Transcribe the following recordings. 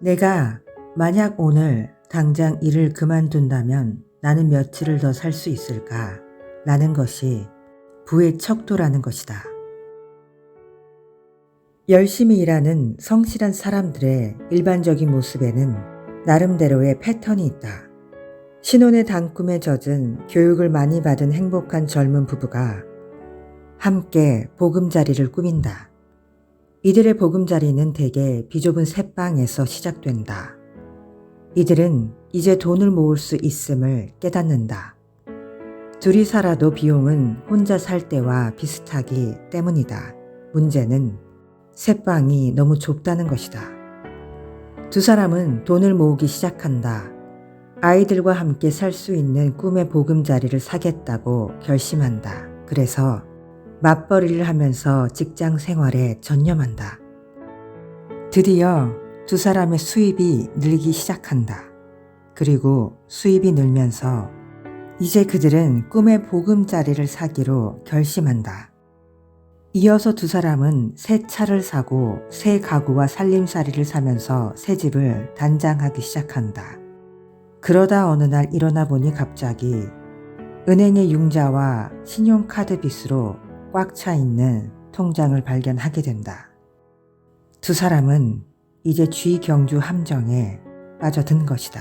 내가 만약 오늘 당장 일을 그만둔다면 나는 며칠을 더 살 수 있을까? 라는 것이 부의 척도라는 것이다. 열심히 일하는 성실한 사람들의 일반적인 모습에는 나름대로의 패턴이 있다. 신혼의 단꿈에 젖은 교육을 많이 받은 행복한 젊은 부부가 함께 보금자리를 꾸민다. 이들의 보금자리는 대개 비좁은 새방에서 시작된다. 이들은 이제 돈을 모을 수 있음을 깨닫는다. 둘이 살아도 비용은 혼자 살 때와 비슷하기 때문이다. 문제는 새방이 너무 좁다는 것이다. 두 사람은 돈을 모으기 시작한다. 아이들과 함께 살 수 있는 꿈의 보금자리를 사겠다고 결심한다. 그래서 맞벌이를 하면서 직장 생활에 전념한다. 드디어 두 사람의 수입이 늘기 시작한다. 그리고 수입이 늘면서 이제 그들은 꿈의 보금자리를 사기로 결심한다. 이어서 두 사람은 새 차를 사고 새 가구와 살림살이를 사면서 새 집을 단장하기 시작한다. 그러다 어느 날 일어나 보니 갑자기 은행의 융자와 신용카드 빚으로 꽉 차 있는 통장을 발견하게 된다. 두 사람은 이제 쥐경주 함정에 빠져든 것이다.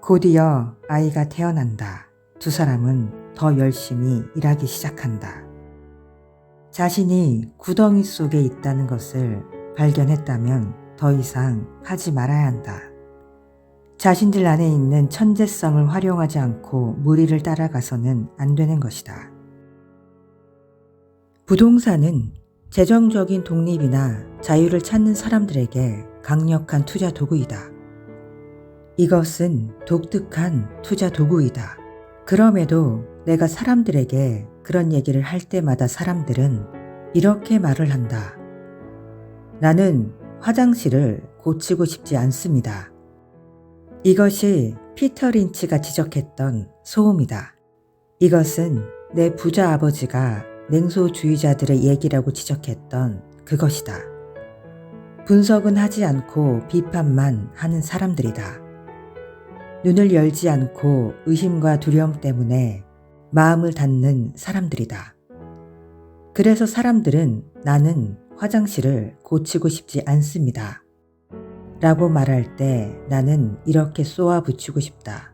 곧이어 아이가 태어난다. 두 사람은 더 열심히 일하기 시작한다. 자신이 구덩이 속에 있다는 것을 발견했다면 더 이상 하지 말아야 한다. 자신들 안에 있는 천재성을 활용하지 않고 무리를 따라가서는 안 되는 것이다. 부동산은 재정적인 독립이나 자유를 찾는 사람들에게 강력한 투자 도구이다. 이것은 독특한 투자 도구이다. 그럼에도 내가 사람들에게 그런 얘기를 할 때마다 사람들은 이렇게 말을 한다. 나는 화장실을 고치고 싶지 않습니다. 이것이 피터 린치가 지적했던 소음이다. 이것은 내 부자 아버지가 냉소주의자들의 얘기라고 지적했던 그것이다. 분석은 하지 않고 비판만 하는 사람들이다. 눈을 열지 않고 의심과 두려움 때문에 마음을 닫는 사람들이다. 그래서 사람들은 나는 화장실을 고치고 싶지 않습니다. 라고 말할 때 나는 이렇게 쏘아붙이고 싶다.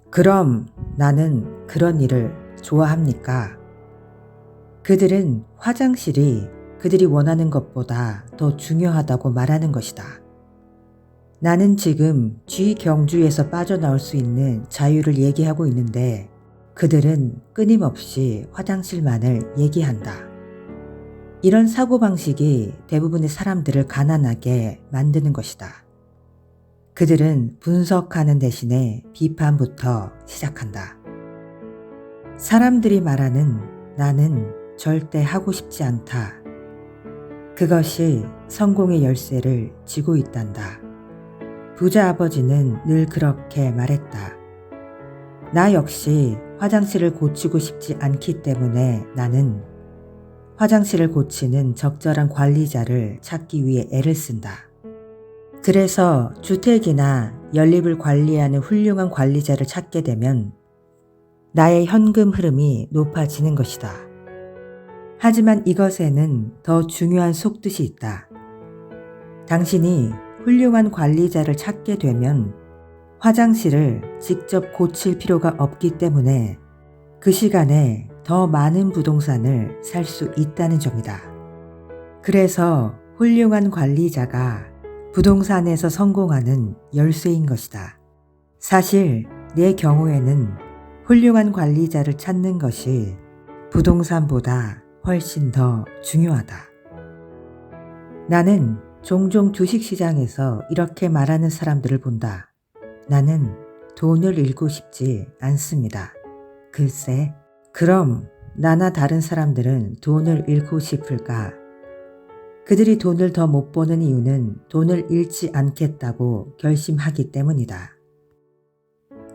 그럼 나는 그런 일을 좋아합니까? 그들은 화장실이 그들이 원하는 것보다 더 중요하다고 말하는 것이다. 나는 지금 쥐경주에서 빠져나올 수 있는 자유를 얘기하고 있는데 그들은 끊임없이 화장실만을 얘기한다. 이런 사고방식이 대부분의 사람들을 가난하게 만드는 것이다. 그들은 분석하는 대신에 비판부터 시작한다. 사람들이 말하는 나는 절대 하고 싶지 않다. 그것이 성공의 열쇠를 쥐고 있단다. 부자 아버지는 늘 그렇게 말했다. 나 역시 화장실을 고치고 싶지 않기 때문에 나는 화장실을 고치는 적절한 관리자를 찾기 위해 애를 쓴다. 그래서 주택이나 연립을 관리하는 훌륭한 관리자를 찾게 되면 나의 현금 흐름이 높아지는 것이다. 하지만 이것에는 더 중요한 속뜻이 있다. 당신이 훌륭한 관리자를 찾게 되면 화장실을 직접 고칠 필요가 없기 때문에 그 시간에 더 많은 부동산을 살 수 있다는 점이다. 그래서 훌륭한 관리자가 부동산에서 성공하는 열쇠인 것이다. 사실 내 경우에는 훌륭한 관리자를 찾는 것이 부동산보다 훨씬 더 중요하다. 나는 종종 주식시장에서 이렇게 말하는 사람들을 본다. 나는 돈을 잃고 싶지 않습니다. 글쎄, 그럼 나나 다른 사람들은 돈을 잃고 싶을까? 그들이 돈을 더 못 버는 이유는 돈을 잃지 않겠다고 결심하기 때문이다.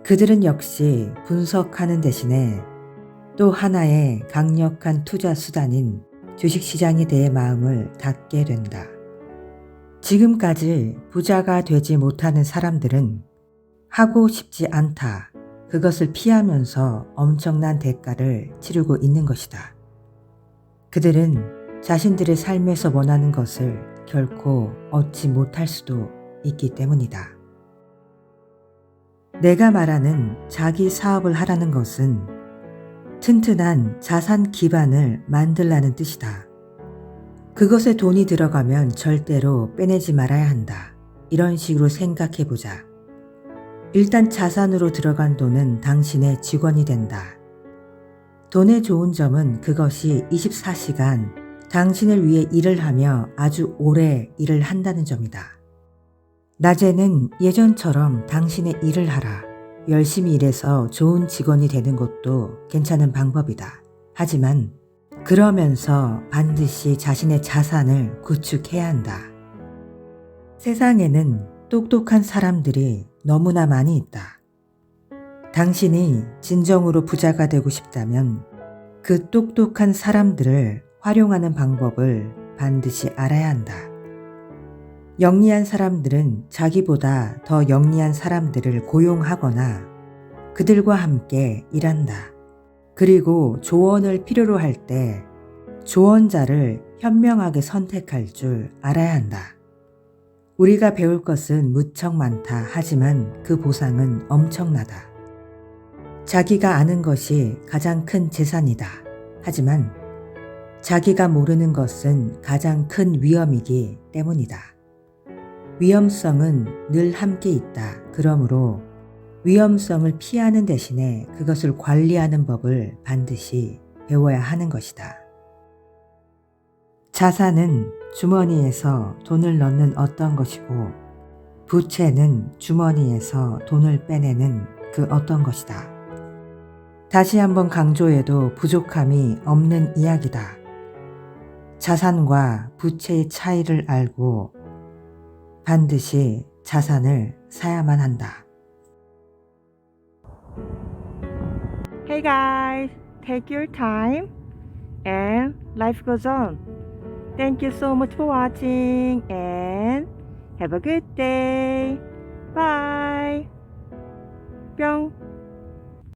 그들은 역시 분석하는 대신에 또 하나의 강력한 투자 수단인 주식시장에 대해 마음을 닫게 된다. 지금까지 부자가 되지 못하는 사람들은 하고 싶지 않다. 그것을 피하면서 엄청난 대가를 치르고 있는 것이다. 그들은 자신들의 삶에서 원하는 것을 결코 얻지 못할 수도 있기 때문이다. 내가 말하는 자기 사업을 하라는 것은 튼튼한 자산 기반을 만들라는 뜻이다. 그것에 돈이 들어가면 절대로 빼내지 말아야 한다. 이런 식으로 생각해 보자. 일단 자산으로 들어간 돈은 당신의 직원이 된다. 돈의 좋은 점은 그것이 24시간 당신을 위해 일을 하며 아주 오래 일을 한다는 점이다. 낮에는 예전처럼 당신의 일을 하라. 열심히 일해서 좋은 직원이 되는 것도 괜찮은 방법이다. 하지만 그러면서 반드시 자신의 자산을 구축해야 한다. 세상에는 똑똑한 사람들이 너무나 많이 있다. 당신이 진정으로 부자가 되고 싶다면 그 똑똑한 사람들을 활용하는 방법을 반드시 알아야 한다. 영리한 사람들은 자기보다 더 영리한 사람들을 고용하거나 그들과 함께 일한다. 그리고 조언을 필요로 할 때 조언자를 현명하게 선택할 줄 알아야 한다. 우리가 배울 것은 무척 많다. 하지만 그 보상은 엄청나다. 자기가 아는 것이 가장 큰 재산이다. 하지만 자기가 모르는 것은 가장 큰 위험이기 때문이다. 위험성은 늘 함께 있다. 그러므로 위험성을 피하는 대신에 그것을 관리하는 법을 반드시 배워야 하는 것이다. 자산은 주머니에서 돈을 넣는 어떤 것이고 부채는 주머니에서 돈을 빼내는 그 어떤 것이다. 다시 한번 강조해도 부족함이 없는 이야기다. 자산과 부채의 차이를 알고 반드시 자산을 사야만 한다. Hey guys, take your time and life goes on. Thank you so much for watching and have a good day. Bye. 뿅.